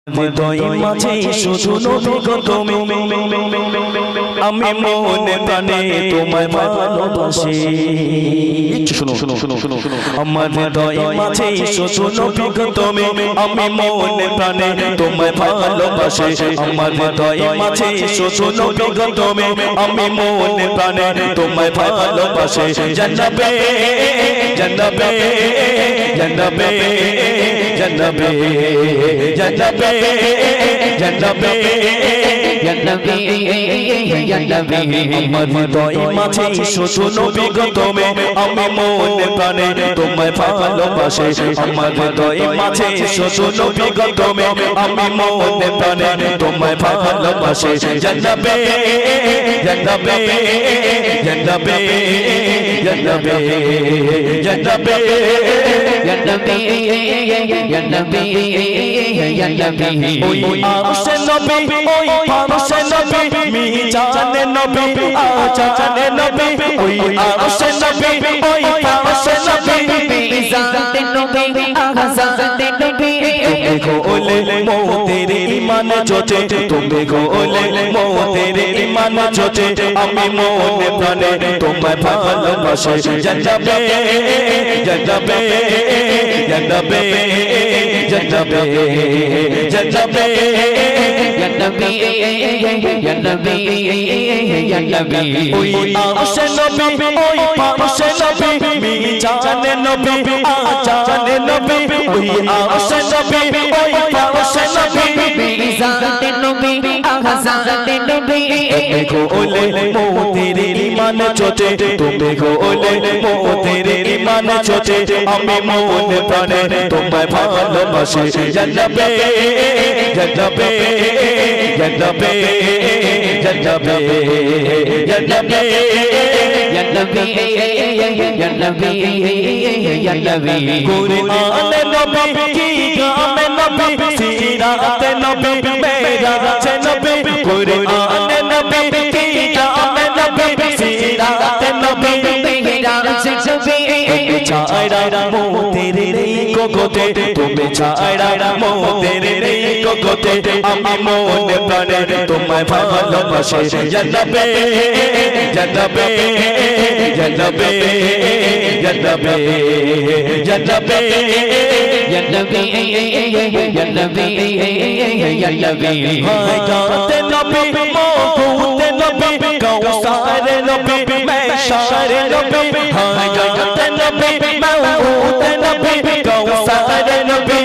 হৃদয় মাঝে শুধু নবী গো তুমি, আমি মনে প্রাণে তোমায় ভালোবাসি। শুনো শুনো শুনো শুনো শুনো, আমার হৃদয় মাঝে শুধু নবী গো তুমি, আমি মনে প্রাণে তোমায় ভালোবাসি। আমার হৃদয় মাঝে শুধু নবী গো তুমি, আমি মনে প্রাণে তোমায় ভালোবাসি। জান্নাতে জান্নাতে জান্নাতে জান্নাতে জান্নাতে জান্নাতে জান্নাতে জান্নাতে, আমার হৃদয় মাঝে শুধু নবী গো তুমি, আমি মনে প্রাণে তোমায় ভালোবাসি। আমার হৃদয় মাঝে শুধু নবী গো তুমি, আমি মনে প্রাণে তোমায় ভালোবাসি। জান্নাতে জান্নাতে জান্নাতে জান্নাতে জান্নাতে জান্নাতে জান্নাতে জান্নাতে, ওই আরশে নবী ওই ফারশে নবী মিজানে নবী আজানে নবী, ওই আরশে নবী ওই ফারশে নবী মিজানে নবী আজানে নবী। তুমি গোলে মোদের ঈমান জোটে, তুমি গোলে মোদের ঈমান জোটে, আমি মনে প্রাণে তোমায় ভালোবাসি। জান্নাতে জান্নাতে জান্নাতে জান্নাতে জান্নাতে জান্নাতে জান্নাতে জান্নাতে, ওই আরশে নবী ওই ফারশে নবী মিজানে নবী আজানে নবী, ওই আরশে নবী ওই ফারশে নবী মিজানে নবী আজানে নবী। তুমি গোলে মোদের ঈমান জোটে, তুমি গোলে মোদের ঈমান জোটে, আমি মনে প্রাণে তোমায় ভালোবাসি। জান্নাতে জান্নাতে জান্নাতে জান্নাতে জান্নাতে জান্নাতে জান্নাতে জান্নাতে, কুরআনে নবী কি গানে নবী, সিরাতে নবী মেরাজে নবী, কুরআনে নবী কি গানে নবী, সিরাতে নবী মেরাজে নবী। তুমি ছাড়া মোদের নেই কোকোতে, তুমি ছাড়া মোদের নেই কোকোতে, আমি মনে প্রাণে তোমায় ভালোবাসি। জান্নাতে জান্নাতে জান্নাতে জান্নাতে জান্নাতে জান্নাতে জান্নাতে জান্নাতে, হায়াতে নবী মওকুতে নবী কাউসারে নবী মেশারে নবী, হায়াতে নবী মওকুতে নবী কাউসারে নবী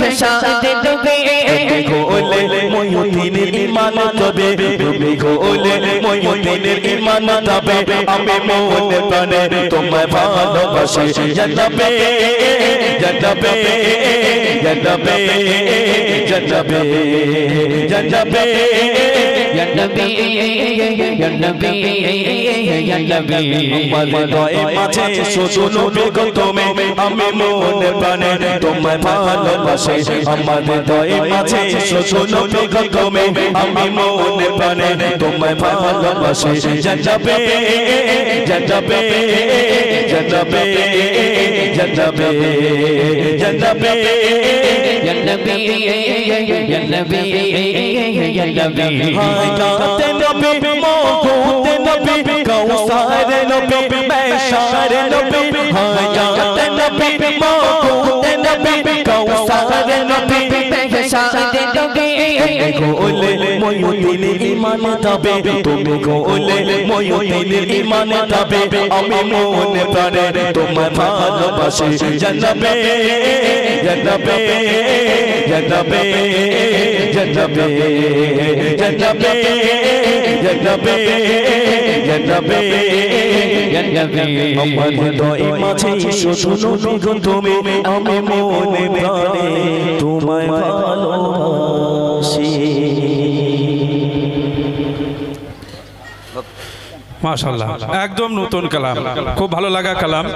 মেশারে নবী। তুমি গোলে মুয়িদ্দিনের ঈমান তবে, তুমি গোলে মুয়িদ্দিনের ঈমান তবে, আমি মনে প্রাণে তোমায় ভালোবাসি। জান্নাতে জান্নাতে জান্নাতে জান্নাতে জান্নাতে জান্নাতে জান্নাতে জান্নাতে, আমার হৃদয় মাঝে শুধু নবী গো তুমি, আমি মনে প্রাণে তোমায় ভালোবাসি। আমার হৃদয় মাঝে শুধু নবী গো তুমি, আমি মনে প্রাণে তোমায় ভালোবাসি। জান্নাতে জান্নাতে জান্নাতে জান্নাতে জান্নাতে জান্নাতে জান্নাতে জান্নাতে, হায়াতে নবী মওকুতে নবী কাউসারে নবী মেশারে নবী, হায়াতে নবী মওকুতে নবী কাউসারে নবী মেশারে নবী। তুমি গোলে মুয়িদ্দিনের ঈমান তবে, তুমি গোলে মুয়িদ্দিনের ঈমান তবে, আমি মনে প্রাণে তোমায় ভালোবাসি। জান্নাতে জান্নাতে জান্নাতে জান্নাতে জান্নাতে জান্নাতে জান্নাতে জান্নাতে, আমার হৃদয় মাঝে শুধু নবী গো তুমি, আমি মনে প্রাণে তোমায় ভালোবাসি। মাশাআল্লাহ, একদম নতুন কালাম, খুব ভালো লাগা কালাম।